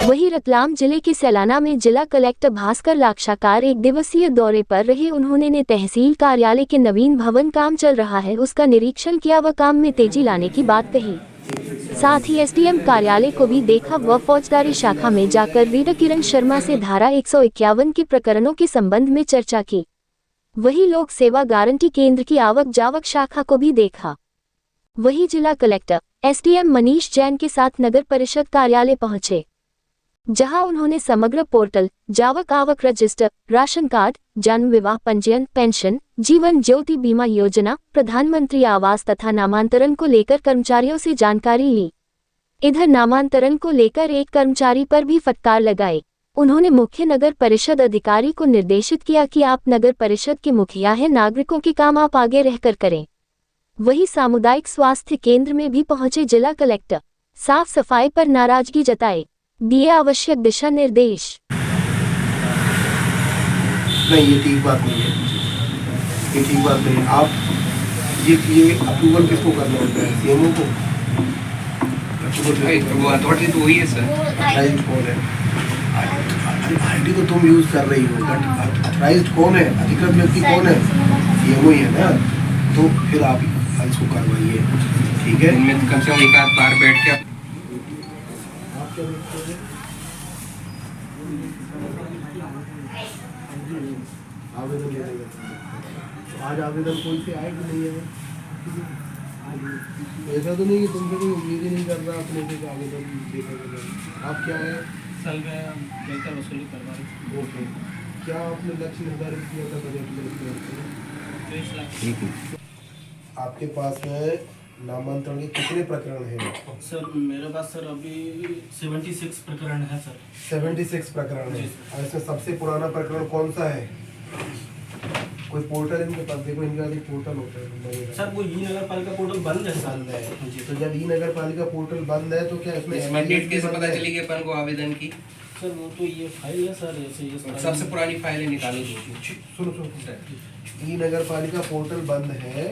वहीं रतलाम जिले के सैलाना में जिला कलेक्टर भास्कर लाक्षाकार एक दिवसीय दौरे पर रहे। उन्होंने तहसील कार्यालय के नवीन भवन काम चल रहा है उसका निरीक्षण किया व काम में तेजी लाने की बात कही। साथ ही एसडीएम कार्यालय को भी देखा व फौजदारी शाखा में जाकर रीडर किरण शर्मा से धारा 151 के प्रकरणों के संबंध में चर्चा की। वहीं लोक सेवा गारंटी केंद्र की आवक जावक शाखा को भी देखा। वहीं जिला कलेक्टर एसडीएम मनीष जैन के साथ नगर परिषद कार्यालय पहुंचे, जहां उन्होंने समग्र पोर्टल, जावक आवक रजिस्टर, राशन कार्ड, जन्म विवाह पंजीयन, पेंशन, जीवन ज्योति बीमा योजना, प्रधानमंत्री आवास तथा नामांतरण को लेकर कर्मचारियों से जानकारी ली। इधर नामांतरण को लेकर एक कर्मचारी पर भी फटकार लगाई। उन्होंने मुख्य नगर परिषद अधिकारी को निर्देशित किया कि आप नगर परिषद के मुखिया हैं, नागरिकों के काम आप आगे रहकर करें। वहीं सामुदायिक स्वास्थ्य केंद्र में भी पहुंचे जिला कलेक्टर, साफ सफाई पर नाराजगी जताई, दिए आवश्यक दिशा निर्देश। नहीं, ये ठीक बात नहीं है, ये ठीक बात नहीं है। आप ये अप्रूवल किसको करना होता है? सीएमओ को। वो अथॉरिटी तो वही है सर। अथॉराइज्ड कौन है? आईडी तो तुम यूज कर रही हो, बट अथॉराइज्ड कौन है? अधिकृत व्यक्ति कौन है? सीएमओ ही है ना। तो फिर आप इसको करवाइए, ठीक है? इनमें कम से कम एक आध बार बैठ के आवेदन दे देंगे। आज आवेदन कोई से आए कि नहीं आए? ऐसा तो नहीं कि तुमसे कोई उम्मीद ही नहीं कर रहा अपने से आवेदन देखा। आप क्या है? साल में बेहतर वसूली करवा रहे। ओके, क्या आपने लक्ष्य निर्धारित किया था बजट में? 30 लाख। आपके पास में नामांतरण के कितने प्रकरण हैं? सर मेरे पास सर अभी 76 प्रकरण है सर। 76 प्रकरण है। ऐसे सबसे पुराना प्रकरण कौन सा है? कोई पोर्टल इनके पास? देखो, इनके पास एक पोर्टल होता है सर, वो ई नगर पालिका पोर्टल बंद है सर। बंद है। तो जब ई नगर पालिका पोर्टल बंद है तो क्या इसमें डेट कैसे पता चलेगी अपन को आवेदन की? सर वो तो ये फाइल है सर, ऐसे ये सबसे पुरानी फाइलें निकालो। सुनो, ई नगर पालिका पोर्टल बंद है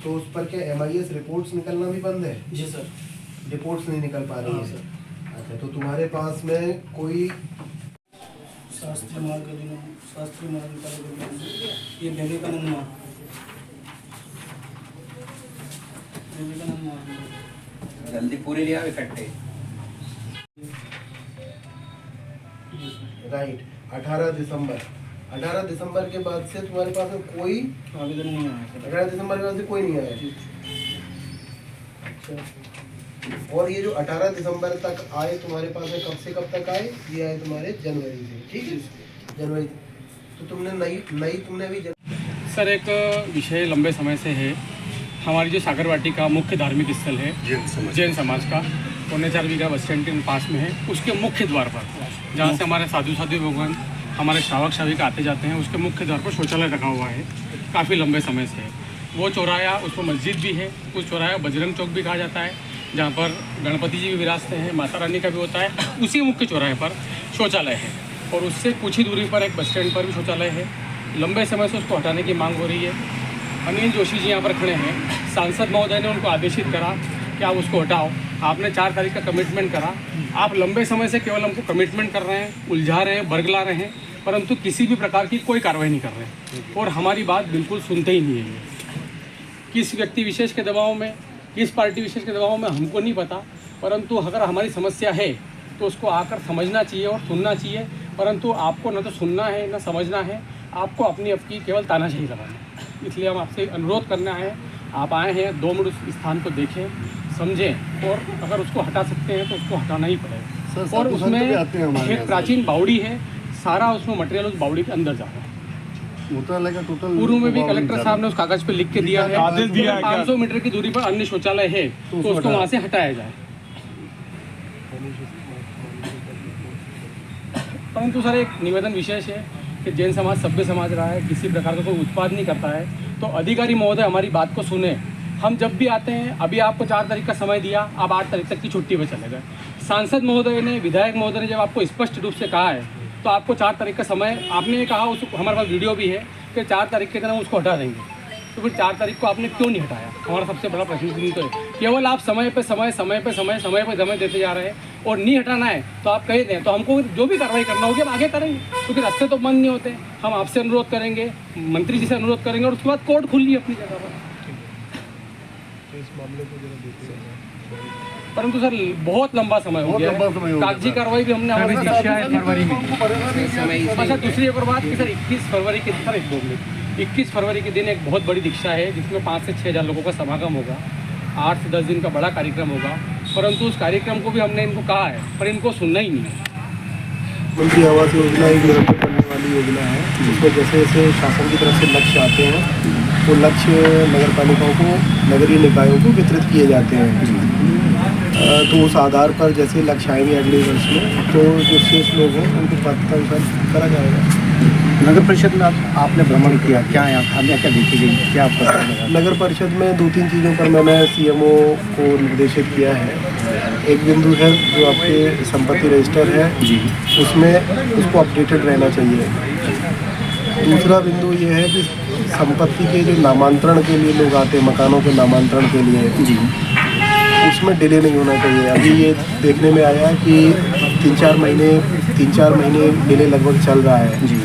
तो उस पर क्या MIS रिपोर्ट्स निकलना भी बंद है? जी सर। रिपोर्ट्स नहीं निकल पा रही है। अच्छा, तो तुम्हारे पास में कोई शास्त्री मार्ग ये विवेकानंद मार्ग जल्दी पूरे लिया इकट्ठे। राइट, 18 दिसंबर के बाद से तुम्हारे पास में कोई आवेदन नहीं आया सर। 18 दिसंबर के बाद से कोई नहीं आया। अच्छा, और ये जो 18 दिसंबर तक आए तुम्हारे पास में, कब से कब तक आए? ये आए तुम्हारे जनवरी से, ठीक है? जनवरी। तो तुमने नई तुमने अभी सर एक विषय लंबे समय से है। हमारी जो सागरवाटी का मुख्य धार्मिक स्थल है जैन समाज का, 4.25 बीघा बस स्टैंड के पास में है, उसके मुख्य द्वार पर, जहाँ से हमारे साधु भगवान, हमारे श्रावक श्राविका आते जाते हैं, उसके मुख्य द्वार पर शौचालय रखा हुआ है काफ़ी लंबे समय से। वो चौराया, उस पर मस्जिद भी है। उस चौराया बजरंग चौक भी कहा जाता है, जहाँ पर गणपति जी भी विराजते हैं, माता रानी का भी होता है। उसी मुख्य चौराहे पर शौचालय है और उससे कुछ ही दूरी पर एक बस स्टैंड पर भी शौचालय है। लंबे समय से उसको हटाने की मांग हो रही है। अनिल जोशी जी यहाँ पर खड़े हैं, सांसद महोदय ने उनको आदेशित करा कि आप उसको हटाओ। आपने 4 तारीख का कमिटमेंट करा। आप लंबे समय से केवल हमको कमिटमेंट कर रहे हैं, उलझा रहे हैं, बरगला रहे हैं, परंतु किसी भी प्रकार की कोई कार्रवाई नहीं कर रहे हैं और हमारी बात बिल्कुल सुनते ही नहीं है। किस व्यक्ति विशेष के दबाव में, किस पार्टी विशेष के दबाव में हमको नहीं पता, परंतु अगर हमारी समस्या है तो उसको आकर समझना चाहिए और सुनना चाहिए। परंतु आपको न तो सुनना है न समझना है, आपको अपनी केवल तानाशाही लगाना है। इसलिए हम आपसे अनुरोध करना है, आप आए हैं 2 मिनट उस स्थान को देखें, समझें और अगर उसको हटा सकते हैं तो उसको हटाना ही पड़ेगा। और उसमें एक प्राचीन बावड़ी है, सारा उसमें मटेरियल उस बावड़ी के अंदर जा रहा है। पूर्व में भी कलेक्टर साहब ने उस कागज पे लिख के दिया है, 500 मीटर की दूरी पर अन्य शौचालय है तो उसको वहाँ से हटाया जाए। परंतु सर एक निवेदन विशेष है कि जैन समाज सभ्य समाज रहा है, किसी प्रकार का कोई उत्पाद नहीं करता है, तो अधिकारी महोदय हमारी बात को सुने। हम जब भी आते हैं, अभी आपको 4 तारीख का समय दिया, आप 8 तारीख तक की छुट्टी पर चले गए। सांसद महोदय ने, विधायक महोदय ने जब आपको स्पष्ट रूप से कहा है तो आपको 4 तारीख का समय, आपने ये कहा, उस हमारे पास वीडियो भी है कि 4 तारीख के दिन हम उसको हटा देंगे। तो फिर 4 तारीख को आपने क्यों नहीं हटाया? हमारा सबसे बड़ा प्रश्न तो है। केवल आप समय पे समय देते जा रहे हैं। और नहीं हटाना है तो आप कह दें, तो हमको जो भी कार्रवाई करना होगी हम आगे करेंगे, क्योंकि रास्ते तो बंद नहीं होते। हम आपसे अनुरोध करेंगे, मंत्री जी से अनुरोध करेंगे और उसके बाद कोर्ट खुल ली अपनी जगह पर। परंतु सर बहुत लंबा समय हो गया है, कागजी कार्रवाई भी हमने हमारी फरवरी में। अच्छा, दूसरी एक और बात कि सर 21 फरवरी के सर 21 फरवरी के दिन एक बहुत बड़ी दीक्षा है जिसमें 5 से 6 हज़ार लोगों का समागम होगा, 8 से 10 दिन का बड़ा कार्यक्रम होगा। परंतु उस कार्यक्रम को भी हमने इनको कहा है पर इनको सुनना ही नहीं है। मंत्री आवास योजना एक निरंतर करने वाली योजना है, जिसमें जैसे जैसे शासन की तरफ से लक्ष्य आते हैं वो लक्ष्य नगर पालिकाओं को, नगरीय निकायों को वितरित किए जाते हैं। तो उस आधार पर जैसे लक्ष्य आएंगे अगले वर्ष में तो जो शेष लोग हैं उनको प्राथमिकता करा जाएगा। नगर परिषद में आपने भ्रमण किया, क्या यहाँ खामियाँ क्या देखी गई, क्या आपको पता लगा? नगर परिषद में 2-3 चीज़ों पर मैंने सीएमओ को निर्देशित किया है। एक बिंदु है जो आपके संपत्ति रजिस्टर है जी, उसमें उसको अपडेटेड रहना चाहिए। दूसरा बिंदु ये है कि संपत्ति के जो नामांतरण के लिए लोग आते हैं, मकानों के नामांतरण के लिए जी, उसमें डिले नहीं होना चाहिए। अभी ये देखने में आया है कि 3-4 महीने डिले लगभग चल रहा है जी,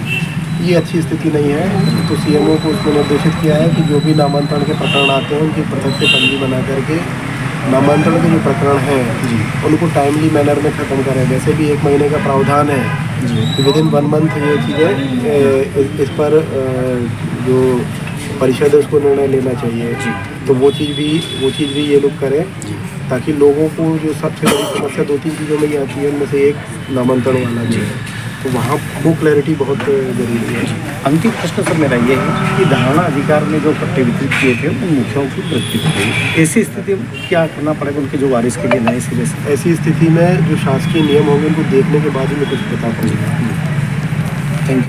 ये अच्छी स्थिति नहीं है। तो सीएमओ को उसमें निर्देशित किया है कि जो भी नामांतरण के प्रकरण आते हैं उनकी पृथक से पंजी बना करके नामांतरण के जो प्रकरण हैं जी, उनको टाइमली मैनर में ख़त्म करें। वैसे भी 1 महीने का प्रावधान है जी, विदिन 1 मंथ ये चीज़ें इस पर जो परिषद है उसको निर्णय लेना चाहिए। तो वो चीज़ भी ये लोग करें ताकि लोगों को जो सबसे बड़ी समस्या 2-3 चीज़ों में ही आती है, उनमें से एक नामांतरण वाला भी है, तो वहाँ वो क्लैरिटी बहुत ज़रूरी है। अंतिम प्रश्न सर मेरा ये है कि धारणा अधिकार में जो पट्टे वितरित किए थे उन मुखियाओं की मृत्यु हो गई, ऐसी स्थिति में क्या करना पड़ेगा उनके जो वारिस के लिए नए सिरे से? ऐसी स्थिति में जो शासकीय नियम होंगे उनको देखने के बाद ही मैं कुछ बता पाऊँगा। Thank you.